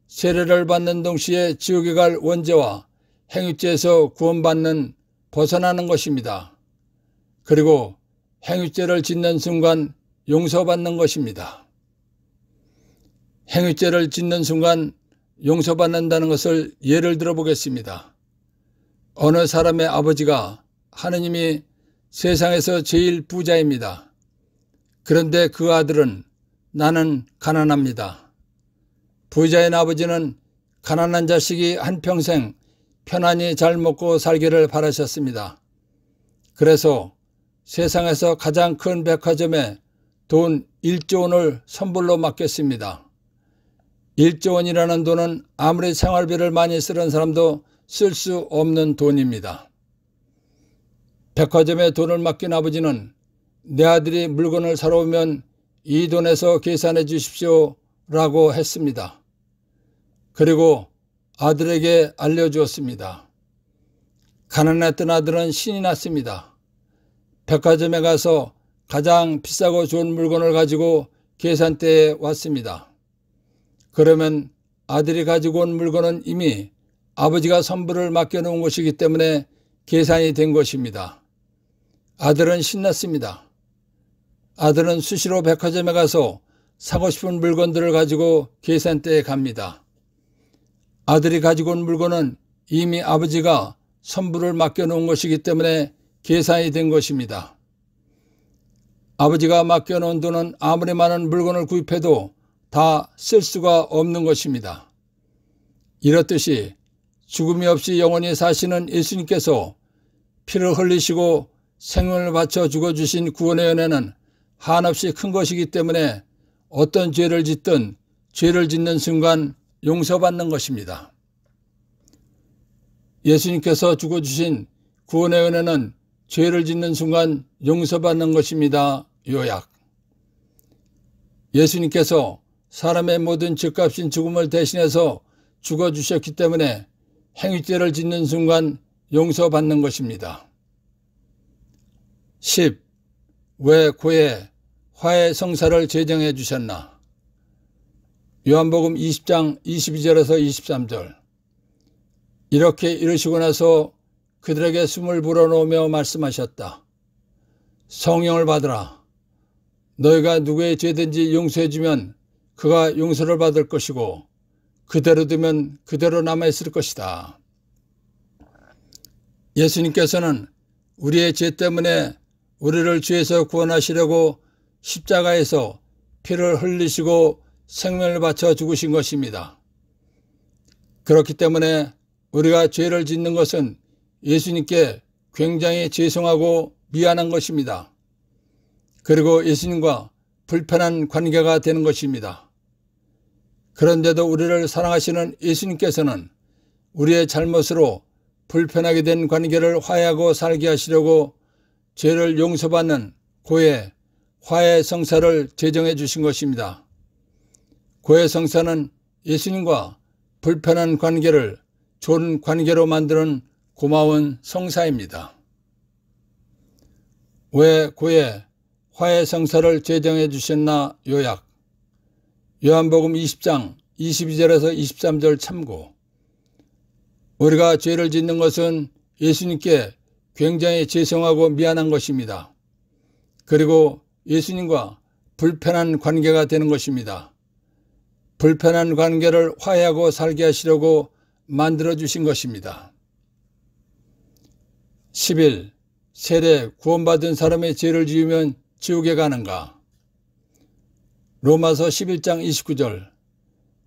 세례를 받는 동시에 지옥에 갈 원죄와 행위죄에서 구원받는 벗어나는 것입니다. 그리고 행위죄를 짓는 순간 용서받는 것입니다. 행위죄를 짓는 순간 용서받는다는 것을 예를 들어 보겠습니다. 어느 사람의 아버지가 하느님이 세상에서 제일 부자입니다. 그런데 그 아들은 나는 가난합니다. 부자인 아버지는 가난한 자식이 한평생 편안히 잘 먹고 살기를 바라셨습니다. 그래서 세상에서 가장 큰 백화점에 돈 1조 원을 선불로 맡겼습니다. 1조 원이라는 돈은 아무리 생활비를 많이 쓰는 사람도 쓸 수 없는 돈입니다. 백화점에 돈을 맡긴 아버지는 내 아들이 물건을 사러 오면 이 돈에서 계산해 주십시오 라고 했습니다. 그리고 아들에게 알려주었습니다. 가난했던 아들은 신이 났습니다. 백화점에 가서 가장 비싸고 좋은 물건을 가지고 계산대에 왔습니다. 그러면 아들이 가지고 온 물건은 이미 아버지가 선불을 맡겨놓은 것이기 때문에 계산이 된 것입니다. 아들은 신났습니다. 아들은 수시로 백화점에 가서 사고 싶은 물건들을 가지고 계산대에 갑니다. 아들이 가지고 온 물건은 이미 아버지가 선불을 맡겨놓은 것이기 때문에 계산이 된 것입니다. 아버지가 맡겨놓은 돈은 아무리 많은 물건을 구입해도 다 쓸 수가 없는 것입니다. 이렇듯이 죽음이 없이 영원히 사시는 예수님께서 피를 흘리시고 생명을 바쳐 죽어주신 구원의 은혜는 한없이 큰 것이기 때문에 어떤 죄를 짓든 죄를 짓는 순간 용서받는 것입니다. 예수님께서 주고주신 구원의 은혜는 죄를 짓는 순간 용서받는 것입니다. 요약. 예수님께서 사람의 모든 죄값인 죽음을 대신해서 죽어주셨기 때문에 행위죄를 짓는 순간 용서받는 것입니다. 10. 왜 고에 화해 성사를 제정해 주셨나? 요한복음 20장 22절에서 23절. 이렇게 이르시고 나서 그들에게 숨을 불어넣으며 말씀하셨다. 성령을 받으라. 너희가 누구의 죄든지 용서해 주면 그가 용서를 받을 것이고 그대로 두면 그대로 남아있을 것이다. 예수님께서는 우리의 죄 때문에 우리를 죄에서 구원하시려고 십자가에서 피를 흘리시고 생명을 바쳐 죽으신 것입니다. 그렇기 때문에 우리가 죄를 짓는 것은 예수님께 굉장히 죄송하고 미안한 것입니다. 그리고 예수님과 불편한 관계가 되는 것입니다. 그런데도 우리를 사랑하시는 예수님께서는 우리의 잘못으로 불편하게 된 관계를 화해하고 살게 하시려고 죄를 용서받는 고해, 화해 성사를 제정해 주신 것입니다. 고해 성사는 예수님과 불편한 관계를 좋은 관계로 만드는 고마운 성사입니다. 왜 고해, 화해 성사를 제정해 주셨나? 요약. 요한복음 20장 22절에서 23절 참고. 우리가 죄를 짓는 것은 예수님께 굉장히 죄송하고 미안한 것입니다. 그리고 예수님과 불편한 관계가 되는 것입니다. 불편한 관계를 화해하고 살게 하시려고 만들어주신 것입니다. 11. 세례 구원받은 사람의 죄를 지으면 지옥에 가는가? 로마서 11장 29절.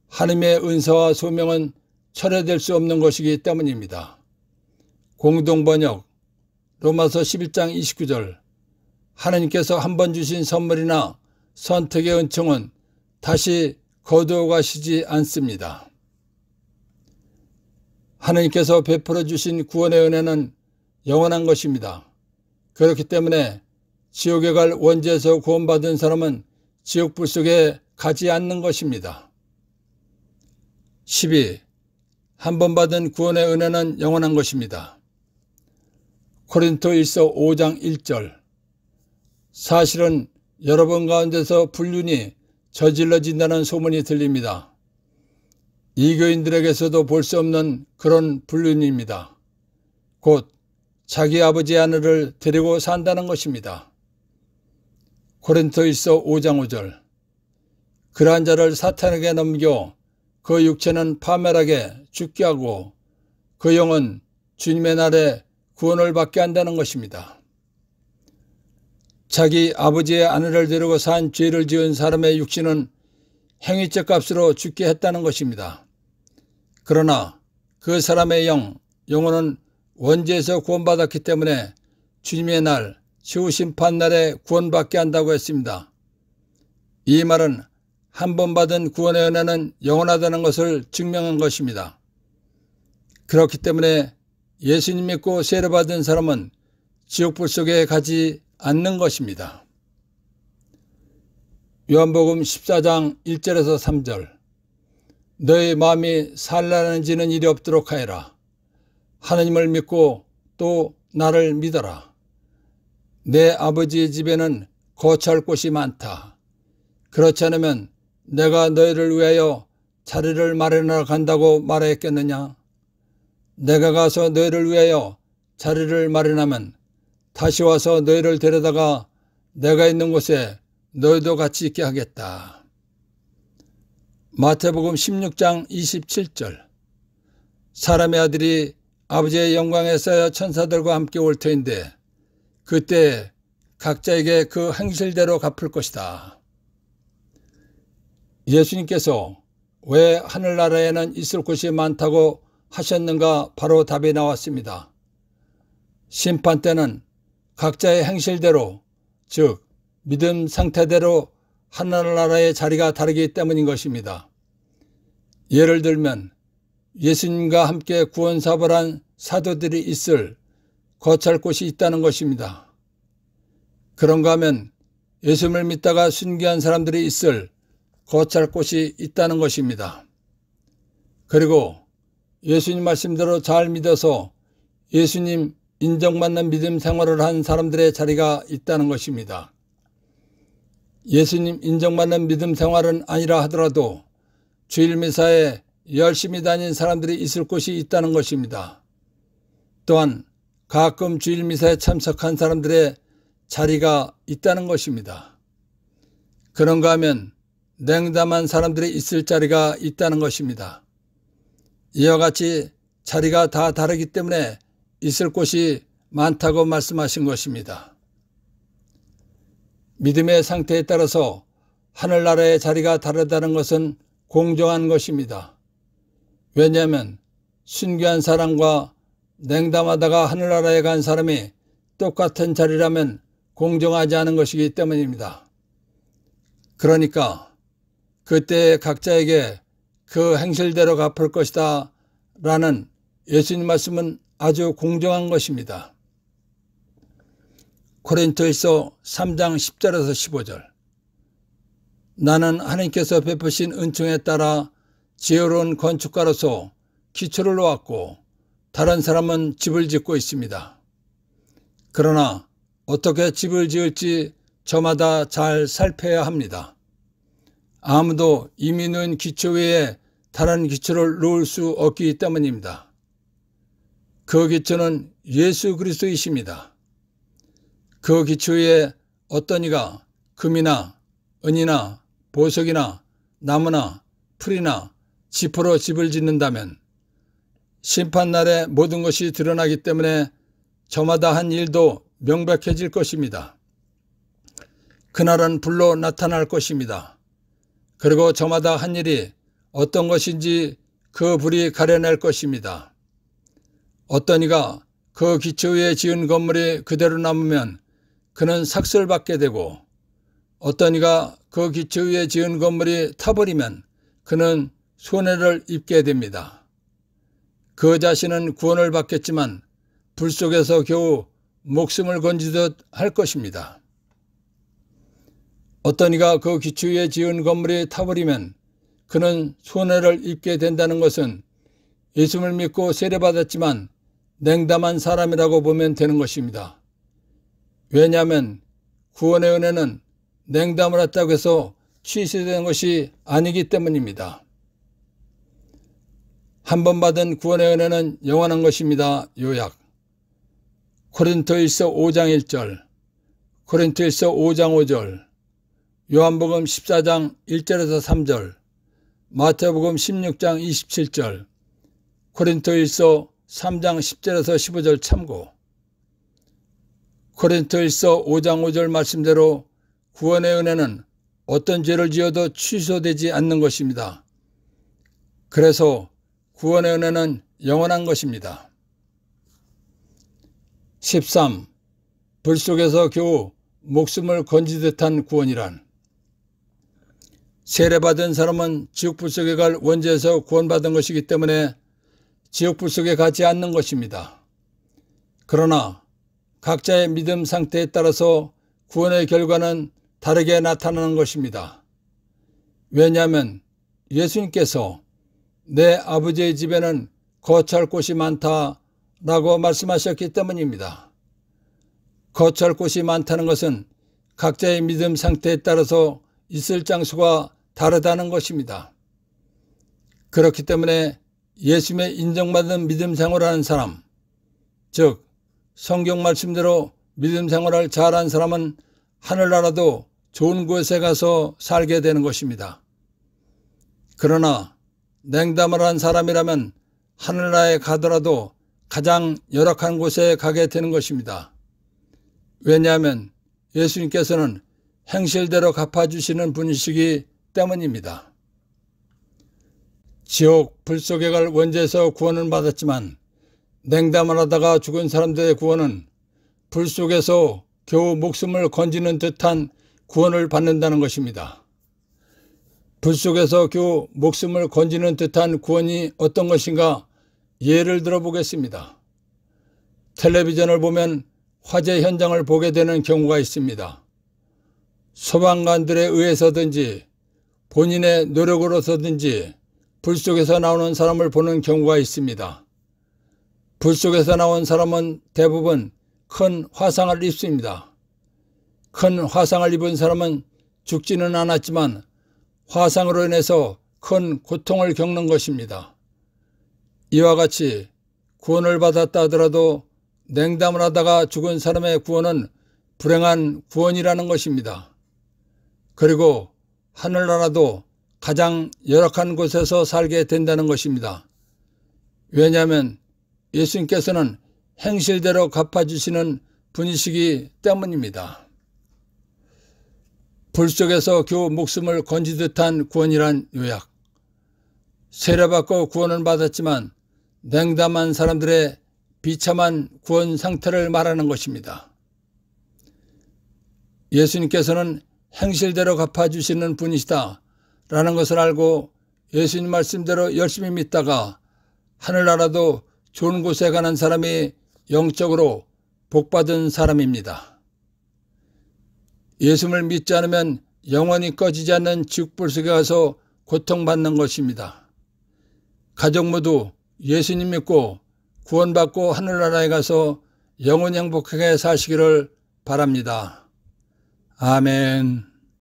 하나님의 은사와 소명은 철회될 수 없는 것이기 때문입니다. 공동번역 로마서 11장 29절. 하나님께서 한 번 주신 선물이나 선택의 은총은 다시 거두어 가시지 않습니다. 하나님께서 베풀어 주신 구원의 은혜는 영원한 것입니다. 그렇기 때문에 지옥에 갈 원죄에서 구원받은 사람은 지옥불 속에 가지 않는 것입니다. 12. 한 번 받은 구원의 은혜는 영원한 것입니다. 고린토일서 5장 1절. 사실은 여러분 가운데서 불륜이 저질러진다는 소문이 들립니다. 이교인들에게서도 볼 수 없는 그런 불륜입니다. 곧 자기 아버지의 아내를 데리고 산다는 것입니다. 고린토일서 5장 5절. 그러한 자를 사탄에게 넘겨 그 육체는 파멸하게 죽게 하고 그 영은 주님의 날에 구원을 받게 한다는 것입니다. 자기 아버지의 아내를 데리고 산 죄를 지은 사람의 육신은 행위죄 값으로 죽게 했다는 것입니다. 그러나 그 사람의 영혼은 원죄에서 구원받았기 때문에 주님의 날, 최후심판날에 구원받게 한다고 했습니다. 이 말은 한 번 받은 구원의 은혜는 영원하다는 것을 증명한 것입니다. 그렇기 때문에 예수님 믿고 세례받은 사람은 지옥불 속에 가지 않는 것입니다. 요한복음 14장 1절에서 3절. 너의 마음이 산란해지는 일이 없도록 하여라. 하나님을 믿고 또 나를 믿어라. 내 아버지의 집에는 거처할 곳이 많다. 그렇지 않으면 내가 너희를 위하여 자리를 마련하러 간다고 말하였겠느냐? 내가 가서 너희를 위하여 자리를 마련하면 다시 와서 너희를 데려다가 내가 있는 곳에 너희도 같이 있게 하겠다. 마태복음 16장 27절. 사람의 아들이 아버지의 영광에 쌓여 천사들과 함께 올 터인데 그때 각자에게 그 행실대로 갚을 것이다. 예수님께서 왜 하늘나라에는 있을 곳이 많다고 하셨는가? 바로 답이 나왔습니다. 심판 때는 각자의 행실대로, 즉 믿음 상태대로 하늘나라의 자리가 다르기 때문인 것입니다. 예를 들면 예수님과 함께 구원사업을 한 사도들이 있을 거처할 곳이 있다는 것입니다. 그런가 하면 예수님을 믿다가 순교한 사람들이 있을 거처할 곳이 있다는 것입니다. 그리고 예수님 말씀대로 잘 믿어서 예수님 인정받는 믿음 생활을 한 사람들의 자리가 있다는 것입니다. 예수님 인정받는 믿음 생활은 아니라 하더라도 주일 미사에 열심히 다닌 사람들이 있을 곳이 있다는 것입니다. 또한 가끔 주일 미사에 참석한 사람들의 자리가 있다는 것입니다. 그런가 하면 냉담한 사람들이 있을 자리가 있다는 것입니다. 이와 같이 자리가 다 다르기 때문에 있을 곳이 많다고 말씀하신 것입니다. 믿음의 상태에 따라서 하늘나라의 자리가 다르다는 것은 공정한 것입니다. 왜냐하면 순교한 사람과 냉담하다가 하늘나라에 간 사람이 똑같은 자리라면 공정하지 않은 것이기 때문입니다. 그러니까 그때 각자에게 그 행실대로 갚을 것이다 라는 예수님 말씀은 아주 공정한 것입니다. 고린토일서 3장 10절에서 15절. 나는 하나님께서 베푸신 은총에 따라 지혜로운 건축가로서 기초를 놓았고 다른 사람은 집을 짓고 있습니다. 그러나 어떻게 집을 지을지 저마다 잘 살펴야 합니다. 아무도 이미 놓은 기초 외에 다른 기초를 놓을 수 없기 때문입니다. 그 기초는 예수 그리스도이십니다. 그 기초 위에 어떤 이가 금이나 은이나 보석이나 나무나 풀이나 지퍼로 집을 짓는다면 심판날에 모든 것이 드러나기 때문에 저마다 한 일도 명백해질 것입니다. 그날은 불로 나타날 것입니다. 그리고 저마다 한 일이 어떤 것인지 그 불이 가려낼 것입니다. 어떤 이가 그 기초 위에 지은 건물이 그대로 남으면 그는 삭슬 받게 되고 어떤 이가 그 기초 위에 지은 건물이 타버리면 그는 손해를 입게 됩니다. 그 자신은 구원을 받겠지만 불 속에서 겨우 목숨을 건지듯 할 것입니다. 어떤 이가 그 기초 위에 지은 건물이 타버리면 그는 손해를 입게 된다는 것은 예수를 믿고 세례받았지만 냉담한 사람이라고 보면 되는 것입니다. 왜냐하면 구원의 은혜는 냉담을 했다고 해서 취소된 것이 아니기 때문입니다. 한 번 받은 구원의 은혜는 영원한 것입니다. 요약. 고린토일서 5장 1절, 고린토일서 5장 5절, 요한복음 14장 1절에서 3절, 마태복음 16장 27절, 고린토일서 3장 10절에서 15절 참고. 고린토일서 5장 5절 말씀대로 구원의 은혜는 어떤 죄를 지어도 취소되지 않는 것입니다. 그래서 구원의 은혜는 영원한 것입니다. 13. 불 속에서 겨우 목숨을 건지듯한 구원이란. 세례받은 사람은 지옥불 속에 갈 원죄에서 구원받은 것이기 때문에 지옥불 속에 가지 않는 것입니다. 그러나 각자의 믿음 상태에 따라서 구원의 결과는 다르게 나타나는 것입니다. 왜냐하면 예수님께서 내 아버지의 집에는 거처할 곳이 많다라고 말씀하셨기 때문입니다. 거처할 곳이 많다는 것은 각자의 믿음 상태에 따라서 있을 장소가 다르다는 것입니다. 그렇기 때문에 예수님의 인정받은 믿음 생활하는 사람, 즉 성경 말씀대로 믿음 생활을 잘한 사람은 하늘나라도 좋은 곳에 가서 살게 되는 것입니다. 그러나 냉담을 한 사람이라면 하늘나라에 가더라도 가장 열악한 곳에 가게 되는 것입니다. 왜냐하면 예수님께서는 행실대로 갚아주시는 분이시기 때문입니다. 지옥 불 속에 갈 원죄에서 구원을 받았지만 냉담을 하다가 죽은 사람들의 구원은 불 속에서 겨우 목숨을 건지는 듯한 구원을 받는다는 것입니다. 불 속에서 겨우 목숨을 건지는 듯한 구원이 어떤 것인가 예를 들어보겠습니다. 텔레비전을 보면 화재 현장을 보게 되는 경우가 있습니다. 소방관들에 의해서든지 본인의 노력으로서든지 불 속에서 나오는 사람을 보는 경우가 있습니다. 불 속에서 나온 사람은 대부분 큰 화상을 입습니다. 큰 화상을 입은 사람은 죽지는 않았지만 화상으로 인해서 큰 고통을 겪는 것입니다. 이와 같이 구원을 받았다 하더라도 냉담을 하다가 죽은 사람의 구원은 불행한 구원이라는 것입니다. 그리고 하늘나라도 가장 열악한 곳에서 살게 된다는 것입니다. 왜냐하면 예수님께서는 행실대로 갚아주시는 분이시기 때문입니다. 불 속에서 겨우 목숨을 건지듯 한 구원이란 요약. 세례받고 구원은 받았지만 냉담한 사람들의 비참한 구원 상태를 말하는 것입니다. 예수님께서는 행실대로 갚아주시는 분이시다 라는 것을 알고 예수님 말씀대로 열심히 믿다가 하늘나라도 좋은 곳에 가는 사람이 영적으로 복받은 사람입니다. 예수를 믿지 않으면 영원히 꺼지지 않는 지옥불 속에 가서 고통받는 것입니다. 가족 모두 예수님 믿고 구원받고 하늘나라에 가서 영원히 행복하게 사시기를 바랍니다. 아멘.